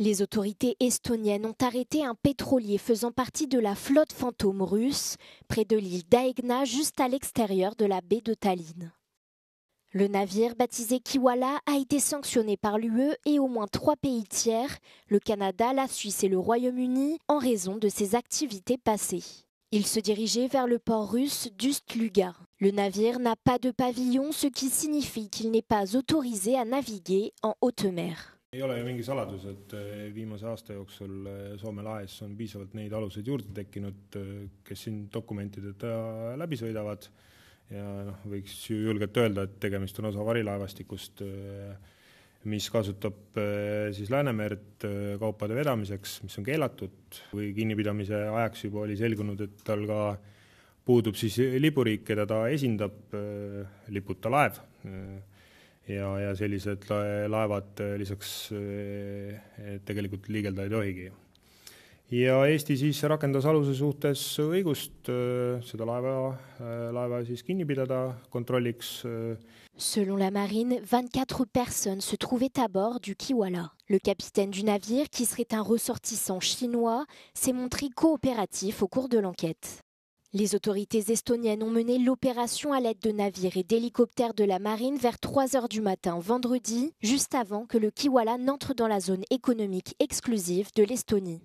Les autorités estoniennes ont arrêté un pétrolier faisant partie de la flotte fantôme russe près de l'île d'Aegna, juste à l'extérieur de la baie de Tallinn. Le navire, baptisé Kiwala, a été sanctionné par l'UE et au moins 3 pays tiers, le Canada, la Suisse et le Royaume-Uni, en raison de ses activités passées. Il se dirigeait vers le port russe d'Ust-Luga. Le navire n'a pas de pavillon, ce qui signifie qu'il n'est pas autorisé à naviguer en haute mer. Ei ole ju mingi saladus, et viimase aasta jooksul Soome lahes on piisavalt neid aluseid juurde tekkinud, kes siin dokumentideta läbi sõidavad. Ja võiks ju julgelt öelda, et tegemist on osa varilaevastikust, mis kasutab siis Läänemerd kaupade vedamiseks, mis on keelatud. Või kinnipidamise ajaks juba oli selgunud, et tal ka puudub siis lipuriik, keda ta esindab, liputa laev. Ja sellised laevad lisaks tegelikult liigelda ei tohigi. Ja Eesti siis rakendas aluse suhtes õigust seda laeva siis kinni pidada kontrolliks. Selon la marine, 24 personnes se trouvaient à bord du Kiwala. Le capitaine du navire, qui serait un ressortissant chinois, s'est montré coopératif au cours de l'enquête. Les autorités estoniennes ont mené l'opération à l'aide de navires et d'hélicoptères de la marine vers 3 heures du matin vendredi, juste avant que le Kiwala n'entre dans la zone économique exclusive de l'Estonie.